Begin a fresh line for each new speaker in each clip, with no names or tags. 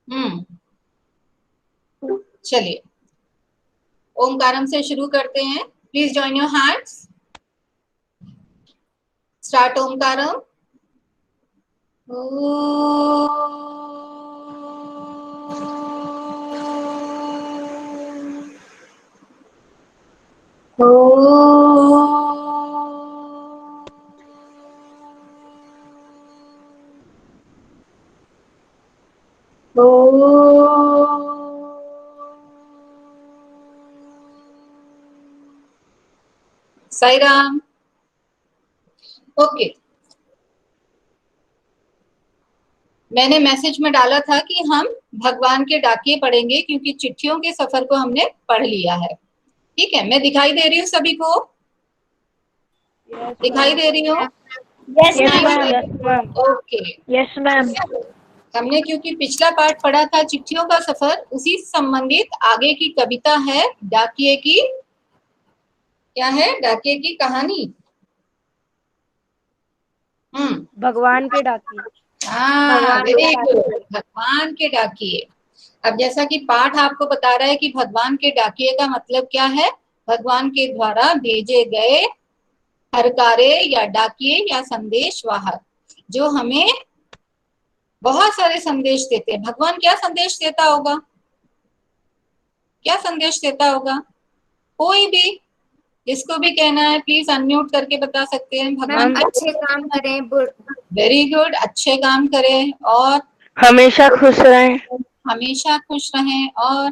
हम्म। चलिए ओमकारम से शुरू करते हैं। Please join your hands. Start Omkaram. Sai Ram. Okay, मैंने मैसेज में डाला था कि हम भगवान के डाकिए पढ़ेंगे क्योंकि चिट्ठियों के सफर को हमने पढ़ लिया है। ठीक है, मैं दिखाई दे रही हूँ सभी को? दिखाई दे रही हूँ?
Yes ma'am.
Okay.
Yes ma'am.
हमने क्योंकि पिछला पार्ट पढ़ा था चिट्ठियों का सफर, उसी से संबंधित आगे की कविता है डाकिए की। क्या है? डाकिए की कहानी।
भगवान के डाकिए।
हाँ, वेरी गुड, भगवान के डाकिए। अब जैसा कि पाठ आपको बता रहा है कि भगवान के डाकिए का मतलब क्या है? भगवान के द्वारा भेजे गए हरकारे या डाकिए या संदेश वाहक, जो हमें बहुत सारे संदेश देते हैं। भगवान क्या संदेश देता होगा? क्या संदेश देता होगा? कोई भी, जिसको भी कहना है प्लीज अनम्यूट करके बता सकते हैं। भगवान
अच्छे काम करें।
वेरी गुड, अच्छे काम करें और
हमेशा खुश रहें।
हमेशा खुश रहें और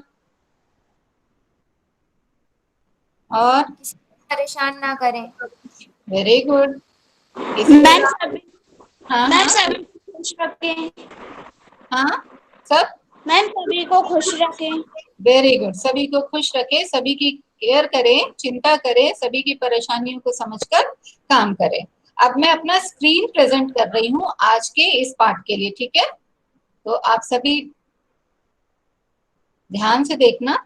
परेशान ना करें।
Very good.
मैम सभी
हाँ
मैम
हाँ
सभी को खुश रखें।
हाँ, सब
मैम सभी को खुश रखें।
Very good. सभी को खुश रखें, सभी की केयर करें, चिंता करें, सभी की परेशानियों को समझकर काम करें। अब मैं अपना स्क्रीन प्रेजेंट कर रही हूँ आज के इस पाठ के लिए। ठीक है, तो आप सभी ध्यान से देखना।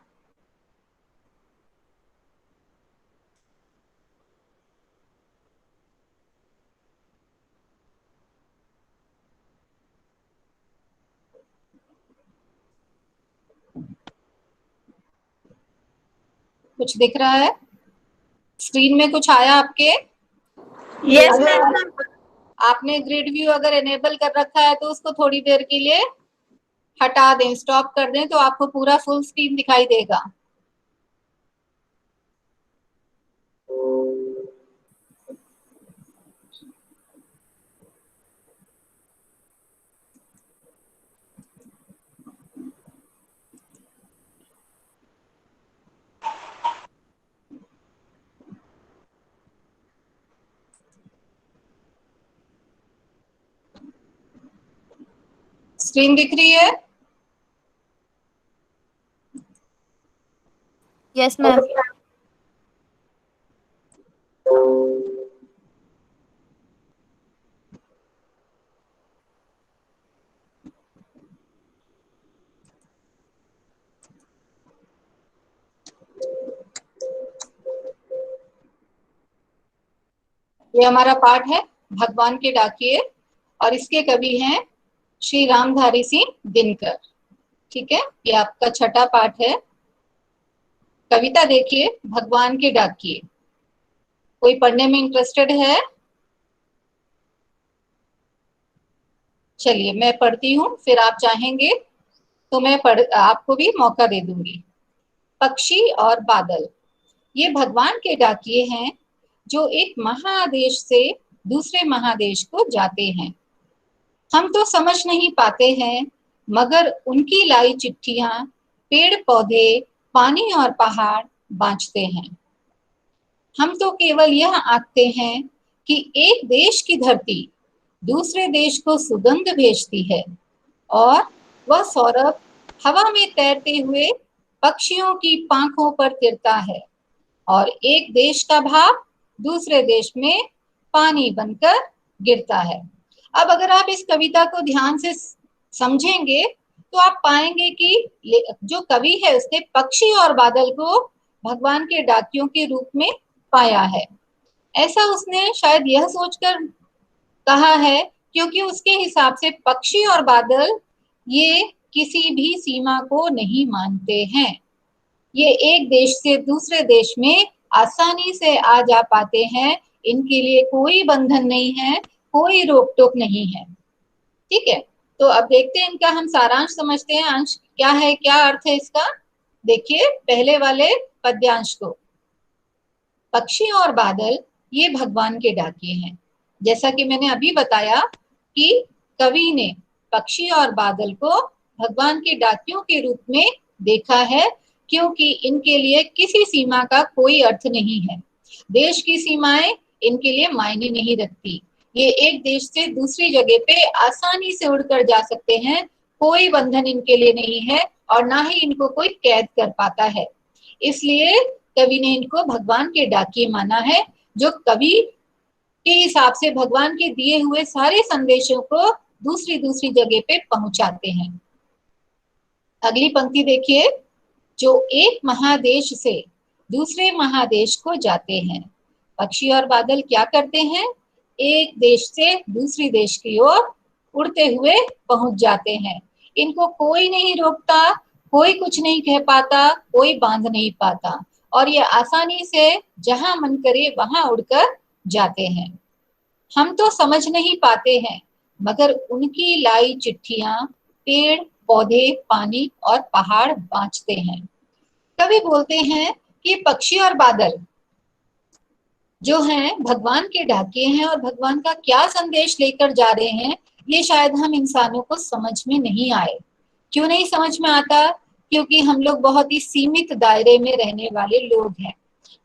कुछ दिख रहा है स्क्रीन में? कुछ आया आपके?
Yes ma'am.
आपने ग्रिड व्यू अगर एनेबल कर रखा है तो उसको थोड़ी देर के लिए हटा दें, स्टॉप कर दें, तो आपको पूरा फुल स्क्रीन दिखाई देगा। स्क्रीन दिख रही है?
Yes ma'am.
ये हमारा पाठ है भगवान के डाकिए और इसके कवि हैं श्री रामधारी सिंह दिनकर। ठीक है, ये आपका छठा पाठ है। कविता देखिए, भगवान के डाकिए। कोई पढ़ने में इंटरेस्टेड है? चलिए मैं पढ़ती हूँ, फिर आप चाहेंगे तो मैं आपको भी मौका दे दूंगी। पक्षी और बादल, ये भगवान के डाकिए हैं जो एक महादेश से दूसरे महादेश को जाते हैं। हम तो समझ नहीं पाते हैं, मगर उनकी लाई चिट्ठियां पेड़ पौधे, पानी और पहाड़ बांचते हैं। हम तो केवल यह आंकते हैं कि एक देश की धरती दूसरे देश को सुगंध भेजती है और वह सौरभ हवा में तैरते हुए पक्षियों की पांखों पर गिरता है और एक देश का भाव दूसरे देश में पानी बनकर गिरता है। अब अगर आप इस कविता को ध्यान से समझेंगे तो आप पाएंगे कि जो कवि है उसने पक्षी और बादल को भगवान के डाकियों के रूप में पाया है। ऐसा उसने शायद यह सोचकर कहा है क्योंकि उसके हिसाब से पक्षी और बादल ये किसी भी सीमा को नहीं मानते हैं। ये एक देश से दूसरे देश में आसानी से आ जा पाते हैं, इनके लिए कोई बंधन नहीं है, कोई रोक टोक नहीं है। ठीक है, तो अब देखते हैं इनका हम सारांश समझते हैं। अंश क्या है, क्या अर्थ है इसका? देखिए पहले वाले पद्यांश को, पक्षी और बादल ये भगवान के डाकिए हैं। जैसा कि मैंने अभी बताया कि कवि ने पक्षी और बादल को भगवान के डाकियों के रूप में देखा है, क्योंकि इनके लिए किसी सीमा का कोई अर्थ नहीं है। देश की सीमाएं इनके लिए मायने नहीं रखती। ये एक देश से दूसरी जगह पे आसानी से उड़कर जा सकते हैं, कोई बंधन इनके लिए नहीं है और ना ही इनको कोई कैद कर पाता है। इसलिए कवि ने इनको भगवान के डाकिए माना है, जो कवि के हिसाब से भगवान के दिए हुए सारे संदेशों को दूसरी दूसरी जगह पे पहुंचाते हैं। अगली पंक्ति देखिए, जो एक महादेश से दूसरे महादेश को जाते हैं। पक्षी और बादल क्या करते हैं? एक देश से दूसरी देश की ओर उड़ते हुए पहुंच जाते हैं। इनको कोई नहीं रोकता, कोई कुछ नहीं कह पाता, कोई बांध नहीं पाता, और ये आसानी से जहां मन करे वहां उड़कर जाते हैं। हम तो समझ नहीं पाते हैं, मगर उनकी लाई चिट्ठियां पेड़ पौधे, पानी और पहाड़ बांचते हैं। कवि बोलते हैं कि पक्षी और बादल जो हैं भगवान के डाकिए हैं, और भगवान का क्या संदेश लेकर जा रहे हैं ये शायद हम इंसानों को समझ में नहीं आए। क्यों नहीं समझ में आता? क्योंकि हम लोग बहुत ही सीमित दायरे में रहने वाले लोग हैं।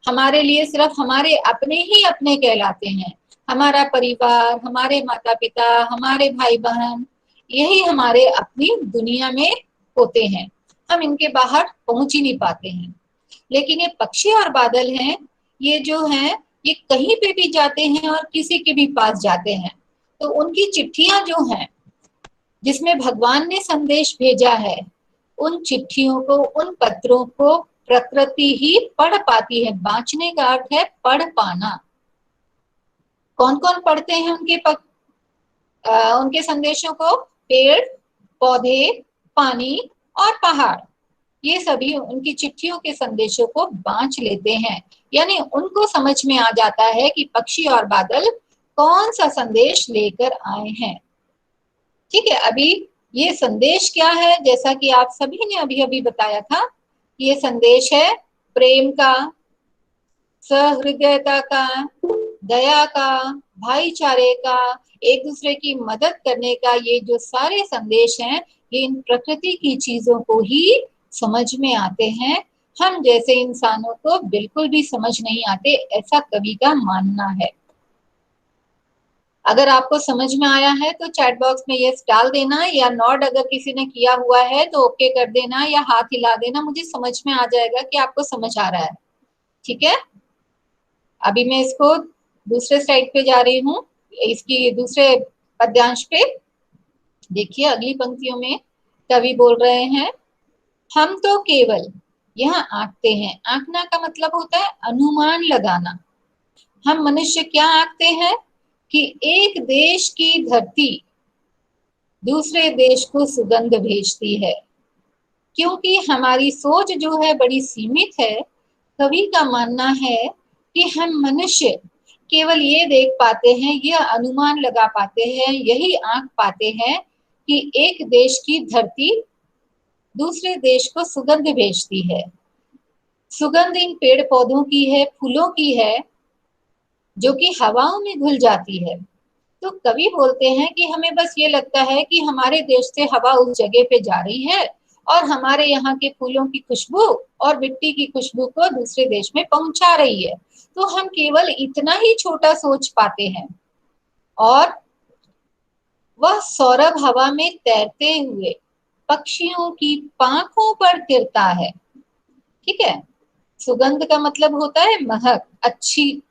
हमारे लिए सिर्फ हमारे अपने ही अपने कहलाते हैं। हमारा परिवार, हमारे माता पिता, हमारे भाई बहन, यही हमारे अपनी दुनिया में होते हैं। हम इनके बाहर पहुंच ही नहीं पाते हैं। लेकिन ये पक्षी और बादल हैं, ये जो हैं ये कहीं पे भी जाते हैं और किसी के भी पास जाते हैं। तो उनकी चिट्ठियां जो हैं जिसमें भगवान ने संदेश भेजा है, उन चिट्ठियों को, उन पत्रों को प्रकृति ही पढ़ पाती है। बांचने का अर्थ है पढ़ पाना। कौन कौन पढ़ते हैं उनके संदेशों को? पेड़ पौधे, पानी और पहाड़, ये सभी उनकी चिट्ठियों के संदेशों को बांच लेते हैं। यानी उनको समझ में आ जाता है कि पक्षी और बादल कौन सा संदेश लेकर आए हैं। ठीक है, अभी ये संदेश क्या है? जैसा कि आप सभी ने अभी अभी बताया था, ये संदेश है प्रेम का, सहृदयता का, दया का, भाईचारे का, एक दूसरे की मदद करने का। ये जो सारे संदेश हैं ये इन प्रकृति की चीजों को ही समझ में आते हैं। हम जैसे इंसानों को बिल्कुल भी समझ नहीं आते, ऐसा कवि का मानना है। अगर आपको समझ में आया है तो चैट बॉक्स में यस डाल देना, या नॉड अगर किसी ने किया हुआ है तो ओके कर देना, या हाथ हिला देना। मुझे समझ में आ जाएगा कि आपको समझ आ रहा है। ठीक है, अभी मैं इसको दूसरे स्लाइड पे जा रही हूँ, इसकी दूसरे पद्यांश पे। देखिए अगली पंक्तियों में कवि बोल रहे हैं, हम तो केवल यहाँ आंकते हैं। आंकना का मतलब होता है अनुमान लगाना। हम मनुष्य क्या आंकते हैं कि एक देश की धरती दूसरे देश को सुगंध भेजती है। क्योंकि हमारी सोच जो है बड़ी सीमित है, कवि का मानना है कि हम मनुष्य केवल ये देख पाते हैं, ये अनुमान लगा पाते हैं, यही आंक पाते हैं कि एक देश की धरती दूसरे देश को सुगंध भेजती है। सुगंध इन पेड़ पौधों की है, फूलों की है, जो कि हवाओं में घुल जाती है। तो कवि बोलते हैं कि हमें बस ये लगता है कि हमारे देश से हवा उस जगह पे जा रही है और हमारे यहाँ के फूलों की खुशबू और मिट्टी की खुशबू को दूसरे देश में पहुंचा रही है। तो हम केवल इतना ही छोटा सोच पाते हैं, और वह सौरभ हवा में तैरते हुए पक्षियों की पांखों पर गिरता है। ठीक है, सुगंध का मतलब होता है महक, अच्छी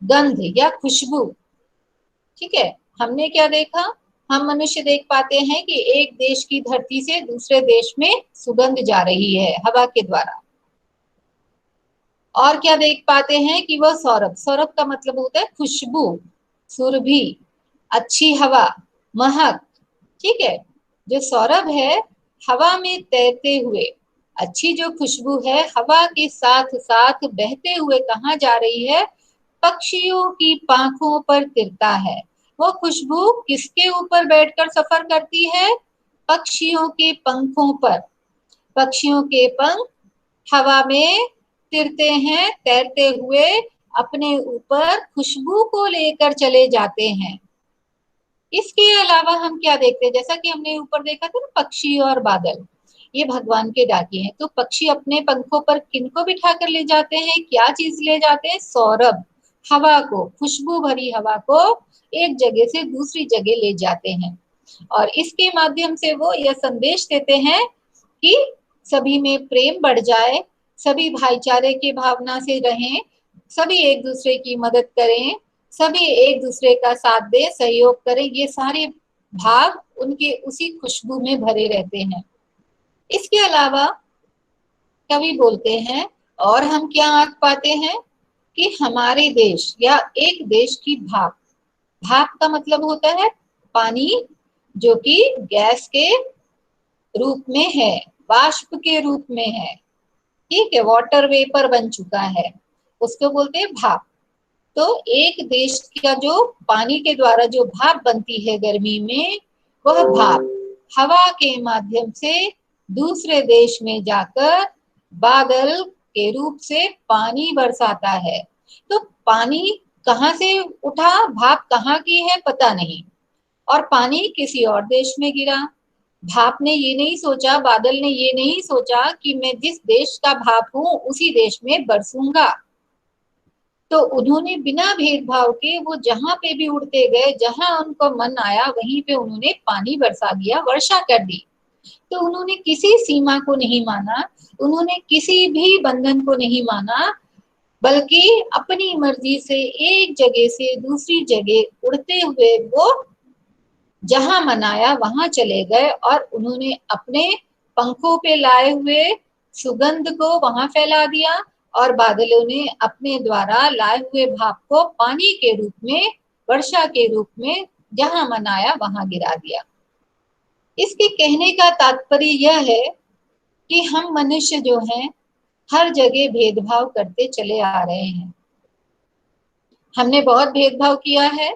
गंध या खुशबू। ठीक है, हमने क्या देखा? हम मनुष्य देख पाते हैं कि एक देश की धरती से दूसरे देश में सुगंध जा रही है हवा के द्वारा। और क्या देख पाते हैं कि वह सौरभ, सौरभ का मतलब होता है खुशबू, सुरभि, अच्छी हवा, महक। ठीक है, जो सौरभ है हवा में तैरते हुए, अच्छी जो खुशबू है हवा के साथ साथ बहते हुए कहाँ जा रही है? पक्षियों की पांखों पर तिरता है। वो खुशबू किसके ऊपर बैठकर सफर करती है? पक्षियों के पंखों पर। पक्षियों के पंख हवा में तिरते हैं, तैरते हुए अपने ऊपर खुशबू को लेकर चले जाते हैं। इसके अलावा हम क्या देखते हैं? जैसा कि हमने ऊपर देखा था ना, पक्षी और बादल, ये भगवान के डाकिए हैं। तो पक्षी अपने पंखों पर किनको बिठा कर ले जाते हैं? क्या चीज ले जाते हैं? सौरभ, हवा को, खुशबू भरी हवा को एक जगह से दूसरी जगह ले जाते हैं। और इसके माध्यम से वो यह संदेश देते हैं कि सभी में प्रेम बढ़ जाए, सभी भाईचारे की भावना से रहें, सभी एक दूसरे की मदद करें, सभी एक दूसरे का साथ दे, सहयोग करें। ये सारे भाव उनके उसी खुशबू में भरे रहते हैं। इसके अलावा कवि बोलते हैं, और हम क्या आंक पाते हैं कि हमारे देश या एक देश की भाप, भाप का मतलब होता है पानी जो कि गैस के रूप में है, वाष्प के रूप में है, ठीक है, वाटर वेपर बन चुका है, उसको बोलते हैं भाप। तो एक देश का जो पानी के द्वारा जो भाप बनती है गर्मी में, वह भाप हवा के माध्यम से दूसरे देश में जाकर बादल के रूप से पानी बरसाता है। तो पानी कहाँ से उठा, भाप कहाँ की है पता नहीं, और पानी किसी और देश में गिरा। भाप ने ये नहीं सोचा, बादल ने ये नहीं सोचा कि मैं जिस देश का भाप हूं उसी देश में बरसूंगा। तो उन्होंने बिना भेदभाव के वो जहां पे भी उड़ते गए, जहां उनको मन आया वहीं पे उन्होंने पानी बरसा दिया, वर्षा कर दी। तो उन्होंने किसी सीमा को नहीं माना, उन्होंने किसी भी बंधन को नहीं माना, बल्कि अपनी मर्जी से एक जगह से दूसरी जगह उड़ते हुए वो जहां मनाया वहां चले गए, और उन्होंने अपने पंखों पे लाए हुए सुगंध को वहां फैला दिया, और बादलों ने अपने द्वारा लाए हुए भाप को पानी के रूप में, वर्षा के रूप में जहां मनाया वहां गिरा दिया। इसके कहने का तात्पर्य यह है कि हम मनुष्य जो हैं हर जगह भेदभाव करते चले आ रहे हैं। हमने बहुत भेदभाव किया है,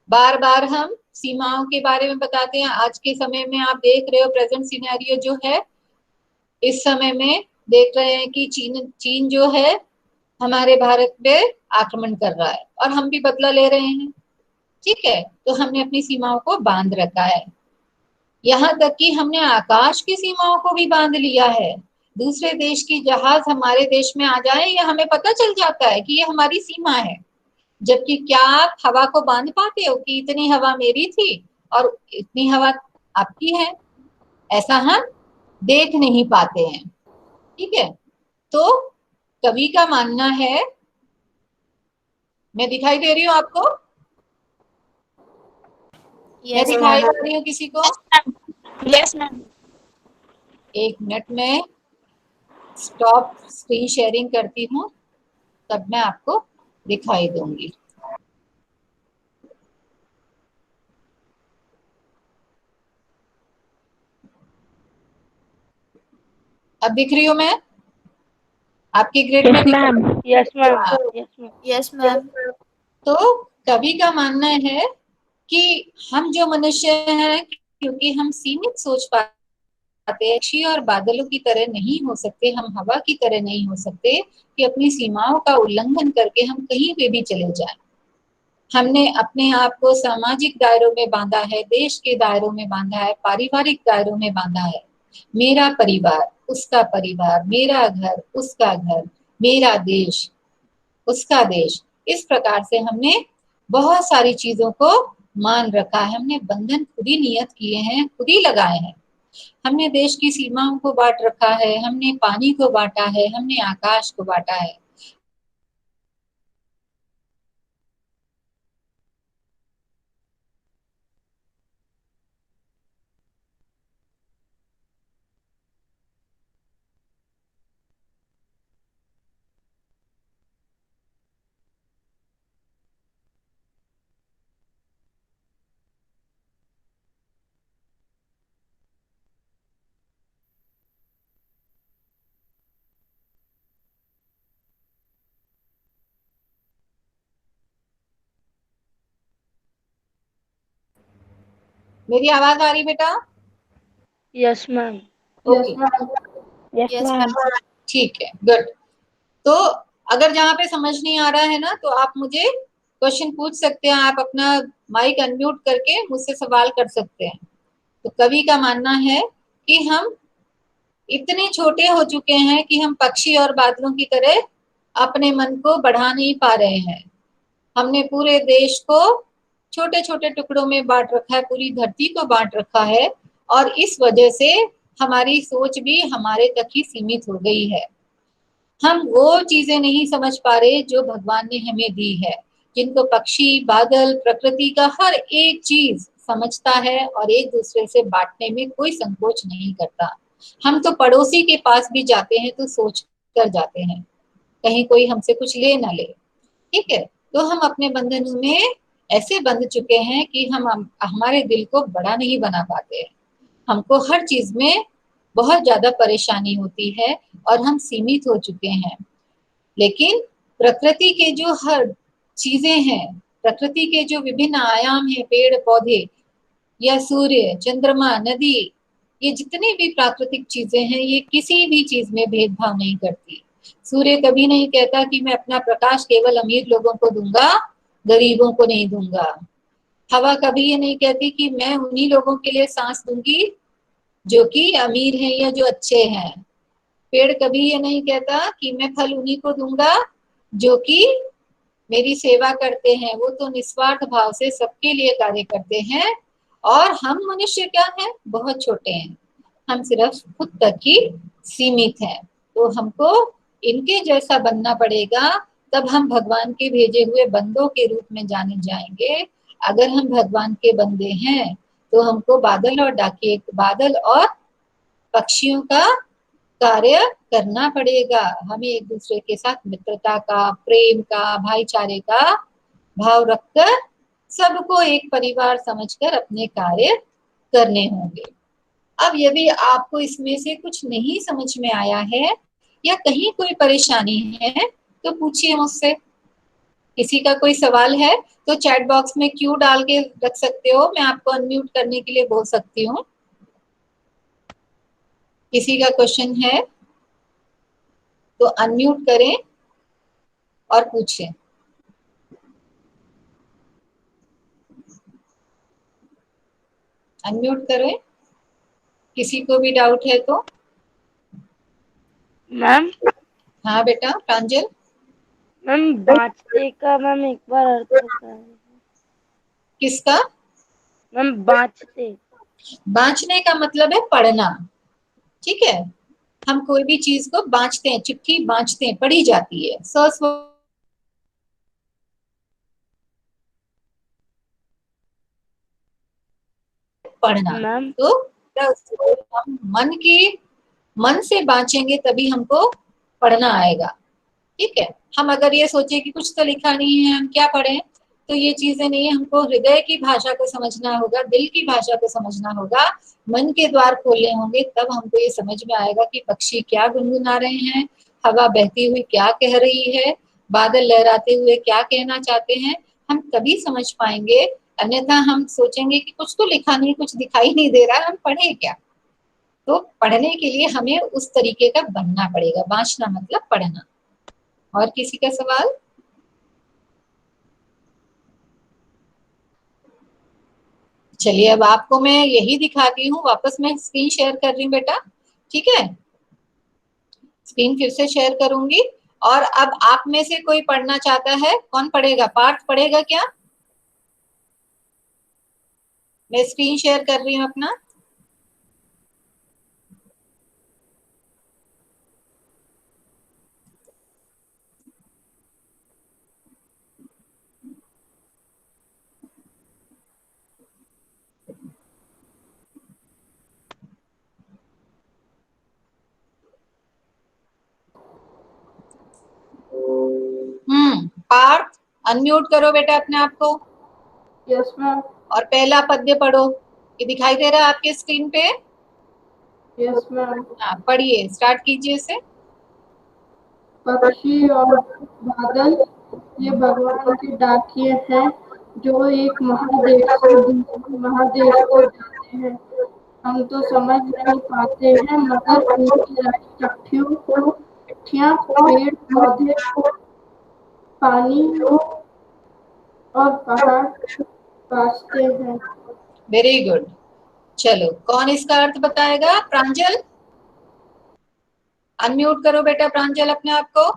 बार बार हम सीमाओं के बारे में बताते हैं। आज के समय में आप देख रहे हो प्रेजेंट सिनेरियो जो है, इस समय में देख रहे हैं कि चीन चीन जो है हमारे भारत पे आक्रमण कर रहा है, और हम भी बदला ले रहे हैं, ठीक है। तो हमने अपनी सीमाओं को बांध रखा है, यहाँ तक कि हमने आकाश की सीमाओं को भी बांध लिया है। दूसरे देश की जहाज हमारे देश में आ जाए, या हमें पता चल जाता है कि ये हमारी सीमा है। जबकि क्या आप हवा को बांध पाते हो कि इतनी हवा मेरी थी और इतनी हवा आपकी है? ऐसा हम देख नहीं पाते हैं, ठीक है। तो कवि का मानना है, मैं दिखाई दे रही हूँ आपको? मैं
यस
दिखाई
मैम।
दे रही हूँ किसी को?
Yes ma'am.
एक मिनट में स्टॉप स्क्रीन शेयरिंग करती हूँ, तब मैं आपको दिखाई दूंगी। अब दिख रही हूँ मैं आपकी ग्रिड में?
Yes ma'am. Yes ma'am.
हाँ।
Yes ma'am.
Yes ma'am.
तो कवि का मानना है कि हम जो मनुष्य हैं, क्योंकि हम सीमित सोच पाते हैं, पक्षी और बादलों की तरह नहीं हो सकते, हम हवा की तरह नहीं हो सकते कि अपनी सीमाओं का उल्लंघन करके हम कहीं पे भी चले जाएं। हमने अपने आप को सामाजिक दायरों में बांधा है, देश के दायरों में बांधा है, पारिवारिक दायरों में बांधा है। मेरा परिवार, उसका परिवार, मेरा घर, उसका घर, मेरा देश, उसका देश, इस प्रकार से हमने बहुत सारी चीजों को मान रखा है। हमने बंधन खुद ही नियत किए हैं, खुद ही लगाए हैं। हमने देश की सीमाओं को बांट रखा है, हमने पानी को बांटा है, हमने आकाश को बांटा है। मेरी आवाज आ रही बेटा?
Yes ma'am.
Okay,
yes
yes
ma'am.
Ma'am.
ठीक है, गुड। तो अगर जहाँ पे समझ नहीं आ रहा है ना, तो आप मुझे क्वेश्चन पूछ सकते हैं, आप अपना माइक अनम्यूट करके मुझसे सवाल कर सकते हैं। तो कवि का मानना है कि हम इतने छोटे हो चुके हैं कि हम पक्षी और बादलों की तरह अपने मन को बढ़ा नहीं पा रहे हैं। हमने पूरे देश को छोटे छोटे टुकड़ों में बांट रखा है, पूरी धरती को बांट रखा है, और इस वजह से हमारी सोच भी हमारे तक ही सीमित हो गई है। हम वो चीजें नहीं समझ पा रहे जो भगवान ने हमें दी है, जिनको पक्षी, बादल, प्रकृति का हर एक चीज समझता है और एक दूसरे से बांटने में कोई संकोच नहीं करता। हम तो पड़ोसी के पास भी जाते हैं तो सोच कर जाते हैं, कहीं कोई हमसे कुछ ले ना ले। ठीक है, तो हम अपने बंधनों में ऐसे बंध चुके हैं कि हम हमारे दिल को बड़ा नहीं बना पाते हैं। हमको हर चीज में बहुत ज्यादा परेशानी होती है और हम सीमित हो चुके हैं। लेकिन प्रकृति के जो हर चीजें हैं, प्रकृति के जो विभिन्न आयाम हैं, पेड़ पौधे या सूर्य, चंद्रमा, नदी, ये जितनी भी प्राकृतिक चीजें हैं, ये किसी भी चीज में भेदभाव नहीं करती। सूर्य कभी नहीं कहता कि मैं अपना प्रकाश केवल अमीर लोगों को दूंगा, गरीबों को नहीं दूंगा। हवा कभी ये नहीं कहती कि मैं उन्हीं लोगों के लिए सांस दूंगी जो कि अमीर हैं या जो अच्छे हैं। पेड़ कभी ये नहीं कहता कि मैं फल उन्हीं को दूंगा जो कि मेरी सेवा करते हैं, वो तो निस्वार्थ भाव से सबके लिए कार्य करते हैं। और हम मनुष्य क्या हैं, बहुत छोटे हैं, हम सिर्फ खुद तक ही सीमित हैं। तो हमको इनके जैसा बनना पड़ेगा, तब हम भगवान के भेजे हुए बंदों के रूप में जाने जाएंगे। अगर हम भगवान के बंदे हैं तो हमको बादल और पक्षियों का कार्य करना पड़ेगा। हमें एक दूसरे के साथ मित्रता का, प्रेम का, भाईचारे का भाव रखकर सबको एक परिवार समझकर अपने कार्य करने होंगे। अब यदि आपको इसमें से कुछ नहीं समझ में आया है या कहीं कोई परेशानी है तो पूछिए मुझसे। किसी का कोई सवाल है तो चैट बॉक्स में क्यू डाल के रख सकते हो, मैं आपको अनम्यूट करने के लिए बोल सकती हूँ। किसी का क्वेश्चन है तो अनम्यूट करें और पूछें। अनम्यूट करें, किसी को भी डाउट है तो।
मैम।
हाँ बेटा प्रांजल।
मैम बाँचते का मैम एक बार अर्थ बताएं।
किसका?
मैम बाँचते।
बांचने का मतलब है पढ़ना। ठीक है, हम कोई भी चीज को बांचते हैं, चिट्ठी बांचते हैं, पढ़ी जाती है। पढ़ना।
मैम।
तो हम मन से बांचेंगे तभी हमको पढ़ना आएगा। ठीक है, हम अगर ये सोचे कि कुछ तो लिखा नहीं है, हम क्या पढ़ें, तो ये चीजें नहीं है। हमको हृदय की भाषा को समझना होगा, दिल की भाषा को समझना होगा, मन के द्वार खोलने होंगे, तब हमको ये समझ में आएगा कि पक्षी क्या गुनगुना रहे हैं, हवा बहती हुई क्या कह रही है, बादल लहराते हुए क्या कहना चाहते हैं। हम तभी समझ पाएंगे, अन्यथा हम सोचेंगे कि कुछ तो लिखा नहीं, कुछ दिखाई नहीं दे रहा, हम पढ़े क्या। तो पढ़ने के लिए हमें उस तरीके का बनना पड़ेगा। बांचना मतलब पढ़ना। और किसी का सवाल? चलिए, अब आपको मैं यही दिखाती हूँ, वापस मैं स्क्रीन शेयर कर रही हूँ बेटा। ठीक है, स्क्रीन फिर से शेयर करूंगी। और अब आप में से कोई पढ़ना चाहता है, कौन पढ़ेगा? पार्थ पढ़ेगा क्या? मैं स्क्रीन शेयर कर रही हूँ अपना। पार्थ अनम्यूट करो बेटा अपने आप को।
Yes ma'am.
और पहला पद्य पढ़ो। ये दिखाई दे रहा है आपके स्क्रीन पे?
Yes ma'am.
हाँ, पढ़िए, स्टार्ट कीजिए इसे।
पक्षी और बादल ये भगवान के डाकिये हैं,
जो एक महादेश से दूसरे महादेश को जाते हैं। हम तो समझ नहीं पाते हैं, मगर उनकी चिट्ठियाँ पेड़ पौधे, पानी और पहाड़ बाँचते हैं।
Very good. चलो, कौन इसका अर्थ बताएगा? प्रांजल, अनम्यूट करो बेटा प्रांजल अपने आप को।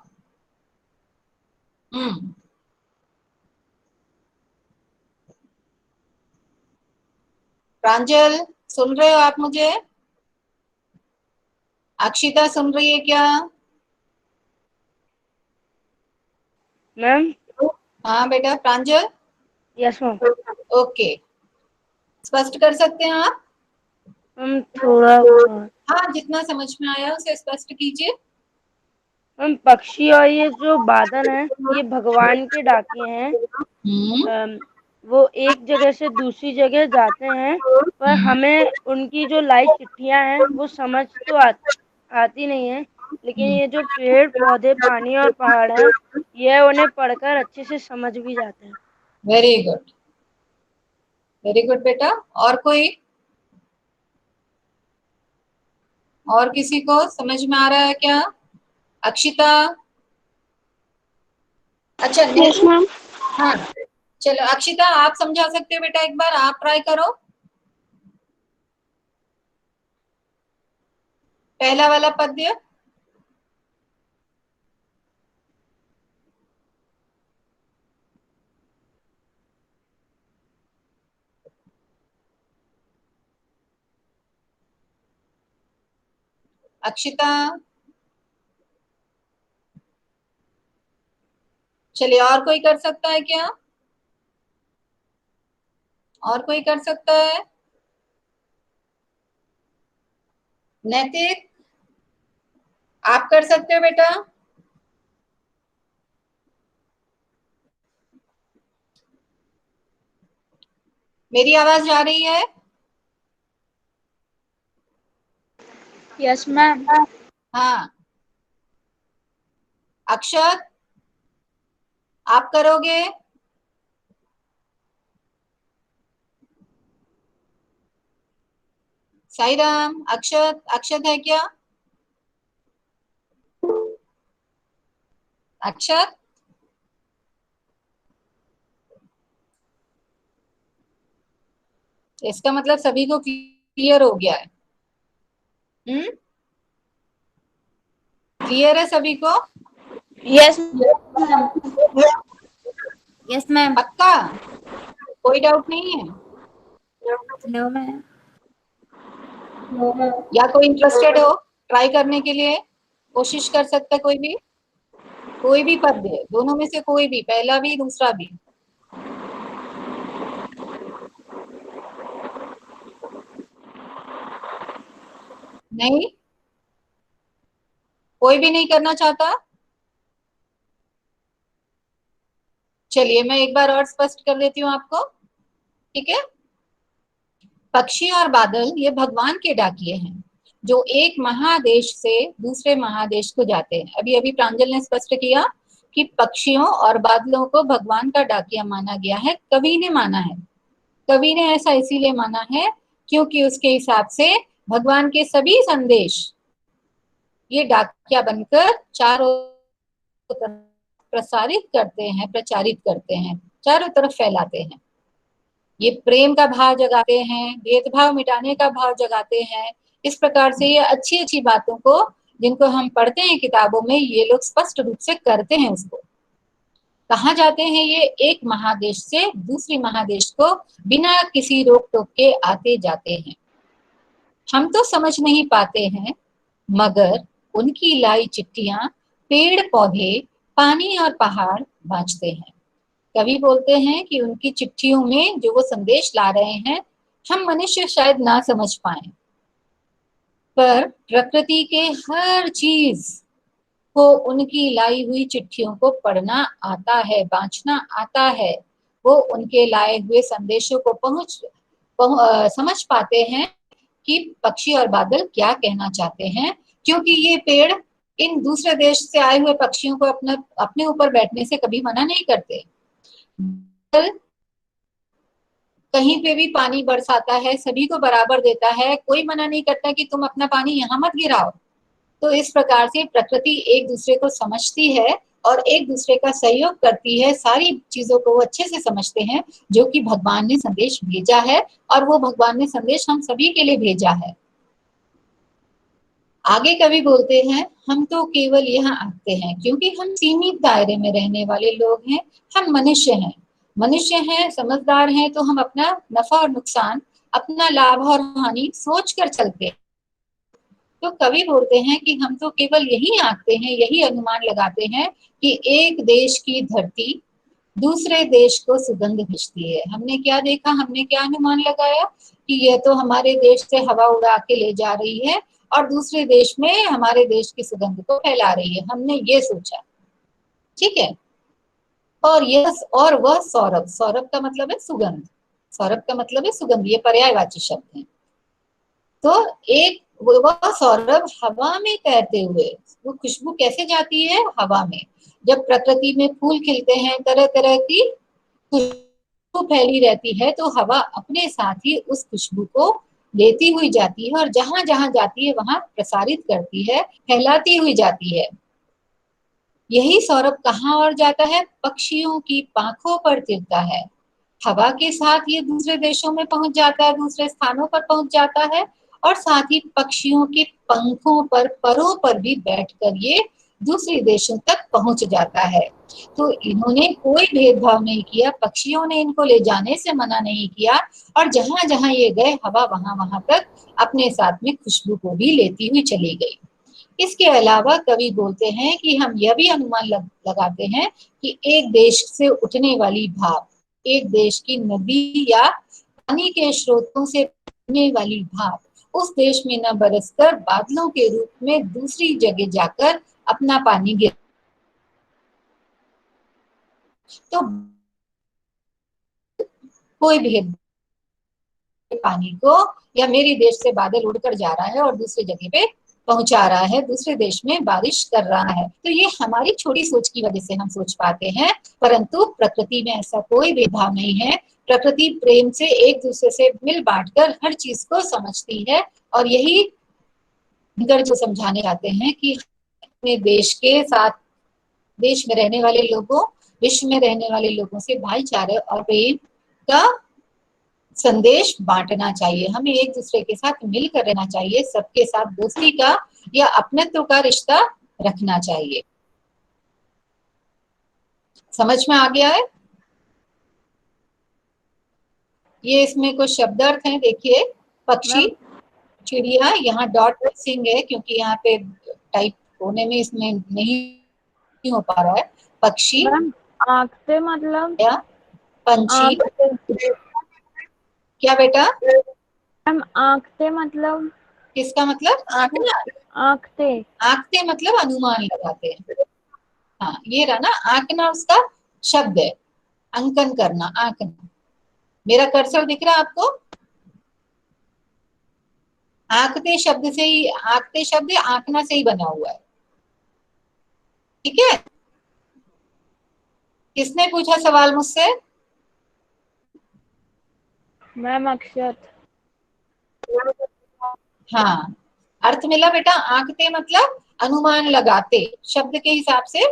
प्रांजल, सुन रहे हो आप मुझे? अक्षिता सुन रही है क्या?
मैम।
हाँ बेटा प्रांजल।
Yes ma'am.
ओके, स्पष्ट कर सकते हैं आप?
मैम थोड़ा।
हाँ, जितना समझ में आया उसे स्पष्ट कीजिए।
मैम पक्षी और ये जो बादल हैं, ये भगवान के डाकिए हैं। वो एक जगह से दूसरी जगह जाते हैं, पर हमें उनकी जो लाई चिट्ठियां हैं वो समझ तो आती नहीं है, लेकिन ये जो पेड़ पौधे, पानी और पहाड़ है, ये उन्हें पढ़कर अच्छे से समझ भी जाते हैं।
वेरी गुड, वेरी गुड बेटा। और कोई? और किसी को समझ में आ रहा है क्या? अक्षिता? अच्छा
यस मैम।
हाँ, चलो अक्षिता आप समझा सकते हो बेटा, एक बार आप ट्राई करो पहला वाला पद्य। अक्षिता? चलिए, और कोई कर सकता है क्या? और कोई कर सकता है? नैतिक, आप कर सकते हो बेटा? मेरी आवाज जा रही है?
Yes ma'am.
हाँ, अक्षत आप करोगे? साई राम, अक्षत, अक्षत है क्या? अक्षत? इसका मतलब सभी को क्लियर हो गया है। क्लियर है सभी को?
Yes
yes ma'am.
पक्का? कोई डाउट नहीं है?
No ma'am.
या कोई इंटरेस्टेड हो ट्राई करने के लिए? कोशिश कर सकता है कोई भी? कोई भी पद्य, दोनों में से कोई भी, पहला भी दूसरा भी। नहीं, कोई भी नहीं करना चाहता? चलिए मैं एक बार और स्पष्ट कर देती हूँ आपको, ठीक है? पक्षी और बादल ये भगवान के डाकिए हैं, जो एक महादेश से दूसरे महादेश को जाते हैं। अभी अभी प्रांजल ने स्पष्ट किया कि पक्षियों और बादलों को भगवान का डाकिया माना गया है। कवि ने माना है, कवि ने ऐसा इसीलिए माना है क्योंकि उसके हिसाब से भगवान के सभी संदेश ये डाकिया बनकर चारों तरफ प्रसारित करते हैं, प्रचारित करते हैं, चारों तरफ फैलाते हैं। ये प्रेम का भाव जगाते हैं, भेदभाव मिटाने का भाव जगाते हैं। इस प्रकार से ये अच्छी अच्छी बातों को, जिनको हम पढ़ते हैं किताबों में, ये लोग स्पष्ट रूप से करते हैं। उसको कहाँ जाते हैं? ये एक महादेश से दूसरी महादेश को बिना किसी रोक टोक के आते जाते हैं। हम तो समझ नहीं पाते हैं, मगर उनकी लाई चिट्ठियां पेड़ पौधे, पानी और पहाड़ बांचते हैं। कवि बोलते हैं कि उनकी चिट्ठियों में जो वो संदेश ला रहे हैं, हम मनुष्य शायद ना समझ पाए, पर प्रकृति के हर चीज को उनकी लाई हुई चिट्ठियों को पढ़ना आता है, बांचना आता है। वो उनके लाए हुए संदेशों को समझ पाते हैं कि पक्षी और बादल क्या कहना चाहते हैं, क्योंकि ये पेड़ इन दूसरे देश से आए हुए पक्षियों को अपने ऊपर बैठने से कभी मना नहीं करते। कहीं पे भी पानी बरसाता है, सभी को बराबर देता है, कोई मना नहीं करता कि तुम अपना पानी यहाँ मत गिराओ। तो इस प्रकार से प्रकृति एक दूसरे को समझती है और एक दूसरे का सहयोग करती है, सारी चीजों को वो अच्छे से समझते हैं, जो कि भगवान ने संदेश भेजा है और वो भगवान ने संदेश हम सभी के लिए भेजा है। आगे कवि बोलते हैं, हम तो केवल यहाँ आते हैं क्योंकि हम सीमित दायरे में रहने वाले लोग हैं, हम मनुष्य हैं, समझदार हैं, तो हम अपना नफा और नुकसान, अपना लाभ और हानि सोच कर चलते हैं। तो कवि बोलते हैं कि हम तो केवल यही आंकते हैं, यही अनुमान लगाते हैं कि एक देश की धरती दूसरे देश को सुगंध भेजती है। हमने क्या देखा, हमने क्या अनुमान लगाया कि यह तो हमारे देश से हवा उड़ा के ले जा रही है और दूसरे देश में हमारे देश की सुगंध को फैला रही है, हमने ये सोचा, ठीक है। और वह सौरभ, सौरभ का मतलब है सुगंध, सौरभ का मतलब है सुगंध, ये पर्यायवाची शब्द है। तो एक वह सौरभ हवा में तैरते हुए, वो खुशबू कैसे जाती है, हवा में। जब प्रकृति में फूल खिलते हैं, तरह तरह की खुशबू फैली रहती है, तो हवा अपने साथ ही उस खुशबू को लेती हुई जाती है और जहां जहां जाती है वहां प्रसारित करती है, फैलाती हुई जाती है। यही सौरभ कहाँ और जाता है, पक्षियों की पांखों पर गिरता है। हवा के साथ ये दूसरे देशों में पहुंच जाता है, दूसरे स्थानों पर पहुंच जाता है और साथ ही पक्षियों के पंखों पर, परों पर भी बैठकर ये दूसरे देशों तक पहुंच जाता है। तो इन्होंने कोई भेदभाव नहीं किया, पक्षियों ने इनको ले जाने से मना नहीं किया और जहां जहां ये गए हवा वहां वहां तक अपने साथ में खुशबू को भी लेती हुई चली गई। इसके अलावा कवि बोलते हैं कि हम यह भी अनुमान लगाते हैं कि एक देश से उठने वाली भाप, एक देश की नदी या पानी के स्रोतों से बहने वाली भाप उस देश में न बरसकर बादलों के रूप में दूसरी जगह जाकर अपना पानी गिर, तो कोई भेद पानी को, या मेरे देश से बादल उड़कर जा रहा है और दूसरी जगह पे पहुंचा रहा है, दूसरे देश में बारिश कर रहा है, तो ये हमारी छोटी सोच की वजह से हम सोच पाते हैं, परंतु प्रकृति में ऐसा कोई भेदभाव नहीं है। प्रकृति प्रेम से एक दूसरे से मिल बांटकर हर चीज को समझती है और यही जो समझाने जाते हैं कि अपने देश के साथ, देश में रहने वाले लोगों, विश्व में रहने वाले लोगों से भाईचारे और प्रेम का संदेश बांटना चाहिए, हमें एक दूसरे के साथ मिलकर रहना चाहिए, सबके साथ दोस्ती का या अपनत्व का रिश्ता रखना चाहिए। समझ में आ गया है? ये इसमें कुछ शब्द अर्थ हैं, देखिए, पक्षी, चिड़िया, यहाँ डॉट मिसिंग है क्योंकि यहाँ पे टाइप होने में इसमें नहीं हो पा रहा है। पक्षी,
आँख से मतलब,
या पंछी, क्या बेटा?
आँख से मतलब,
किसका मतलब? आंकना,
आँख से,
आंकते मतलब अनुमान लगाते हैं। हाँ, ये रहा ना, आंकना उसका शब्द है, अंकन करना, आंकना। मेरा कर्सर दिख रहा है आपको? आंकते शब्द से ही, आंकते शब्द आंकना से ही बना हुआ है, ठीक है। किसने पूछा सवाल मुझसे?
मैम अक्षत।
हाँ, अर्थ मिला बेटा। आंकते मतलब अनुमान लगाते, शब्द के हिसाब से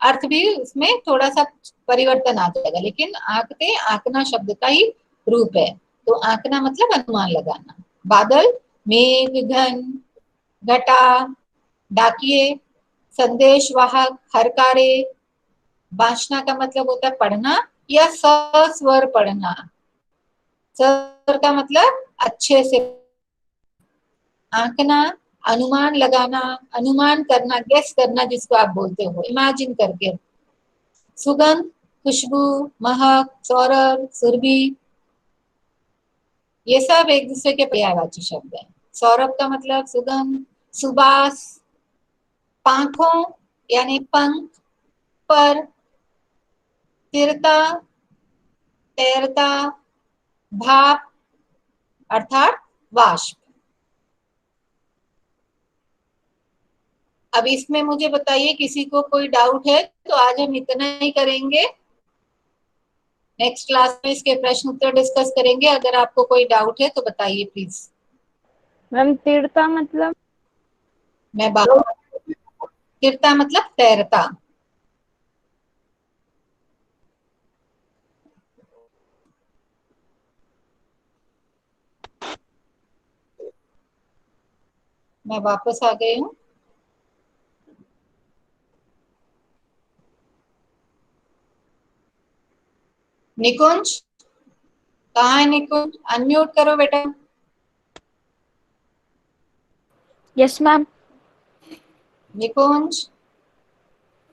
अर्थ भी उसमें थोड़ा सा परिवर्तन आ जाएगा, लेकिन आंकते आंकना शब्द का ही रूप है। तो आंकना मतलब अनुमान लगाना। बादल, मेघ, घन, घटा, डाकिए, संदेश वाहक, हरकारे। वाचना का मतलब होता है पढ़ना या सस्वर पढ़ना। स्वर का मतलब अच्छे से। आंकना, अनुमान लगाना, अनुमान करना, गेस करना जिसको आप बोलते हो, इमेजिन करके। सुगंध, खुशबू, महक, सौरभ, सुरभि, ये सब एक दूसरे के पर्यायवाची शब्द हैं। सौरभ का मतलब सुगंध, सुबास, पांखों यानी पंख पर, तिरता, तैरता, भाप अर्थात वाष्प। अब इसमें मुझे बताइए, किसी को कोई डाउट है तो आज हम इतना ही करेंगे। नेक्स्ट क्लास में इसके प्रश्न उत्तर डिस्कस करेंगे। अगर आपको कोई डाउट है तो बताइए प्लीज।
मैम तीर्था मतलब?
मैं बात तीरता मतलब तैरता। मैं वापस आ गई हूँ। निकुंज कहाँ है? निकुंज अनम्यूट करो बेटा।
Yes ma'am.
Nikunj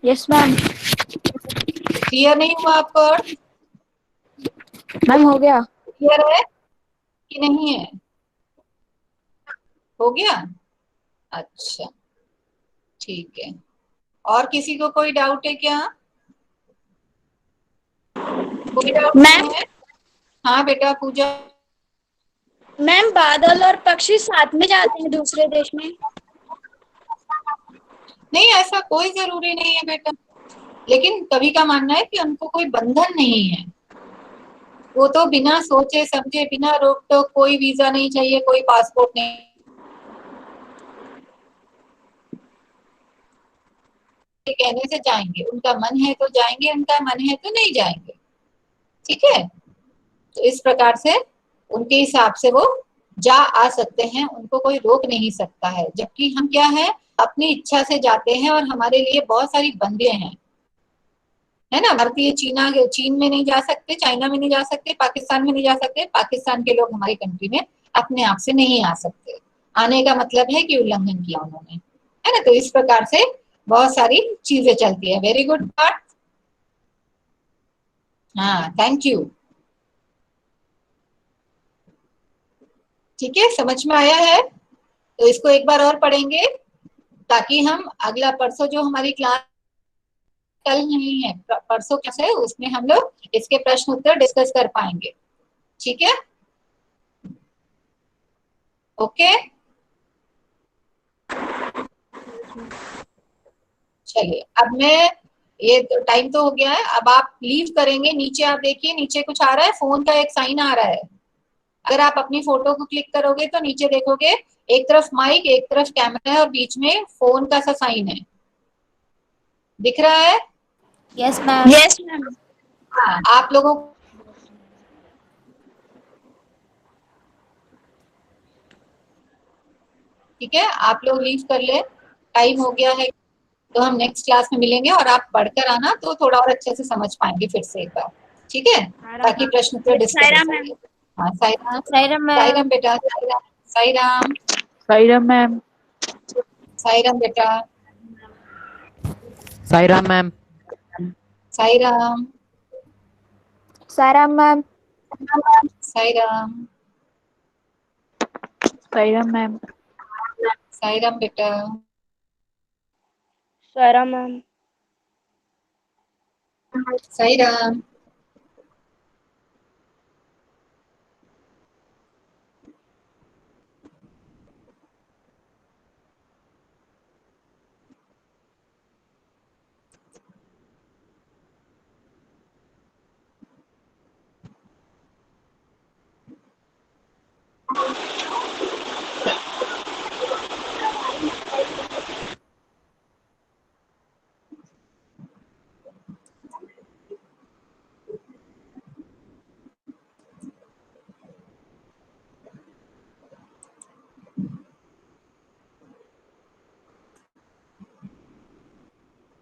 yes ma'am.
Clear नहीं हुआ आपको? अर्थ
मैम हो गया।
क्लियर है कि नहीं है? हो गया। अच्छा ठीक है। और किसी को कोई डाउट है क्या? कोई डाउट
मैम
नहीं है? हाँ बेटा पूजा।
मैम बादल और पक्षी साथ में जाते हैं दूसरे देश में?
नहीं ऐसा कोई जरूरी नहीं है बेटा, लेकिन कवि का मानना है कि उनको कोई बंधन नहीं है। वो तो बिना सोचे समझे, बिना रोक टोक, कोई वीजा नहीं चाहिए, कोई पासपोर्ट नहीं कहने से जाएंगे। उनका मन है तो जाएंगे, उनका मन है तो नहीं जाएंगे। ठीक है, तो इस प्रकार से उनके हिसाब से वो जा आ सकते हैं, उनको कोई रोक नहीं सकता है। जबकि हम क्या है, अपनी इच्छा से जाते हैं और हमारे लिए बहुत सारी बंदियां हैं, है ना। भारतीय चीन में नहीं जा सकते, चाइना में नहीं जा सकते, पाकिस्तान में नहीं जा सकते। पाकिस्तान के लोग हमारी कंट्री में अपने आप से नहीं आ सकते। आने का मतलब है कि उल्लंघन किया उन्होंने, है ना। तो इस प्रकार से बहुत सारी चीजें चलती है। Very good part. हाँ थैंक यू। ठीक है, समझ में आया है? तो इसको एक बार और पढ़ेंगे ताकि हम अगला परसों जो हमारी क्लास कल नहीं है, परसों क्लास है, उसमें हम लोग इसके प्रश्न उत्तर डिस्कस कर पाएंगे। ठीक है, ओके। चलिए अब मैं, ये तो टाइम तो हो गया है, अब आप लीव करेंगे। नीचे आप देखिए, नीचे कुछ आ रहा है, फोन का एक साइन आ रहा है। अगर आप अपनी फोटो को क्लिक करोगे तो नीचे देखोगे एक तरफ माइक, एक तरफ कैमरा है और बीच में फोन का सा साइन है, दिख रहा है?
Yes ma'am.
Yes ma'am.
हाँ, आप लोगों, ठीक है, आप लोग लीव कर ले, टाइम हो गया है। तो हम नेक्स्ट क्लास में मिलेंगे और आप पढ़कर आना तो थोड़ा और अच्छे से समझ पाएंगे फिर से एक बार। ठीक है, ताकि प्रश्न उत्तर डिस्कस हो
सायरा मैम।
सके। हाँ साईराम।
सायरा मैम।
साईराम बेटा, साईराम। साईराम।
साईराम मैम।
साईराम बेटा।
Sairam ma'am.
Sairam.
Saira ma'am.
Sairam.
Sairam ma'am.
Sairam बेटा।
सारा मैम।
साईराम।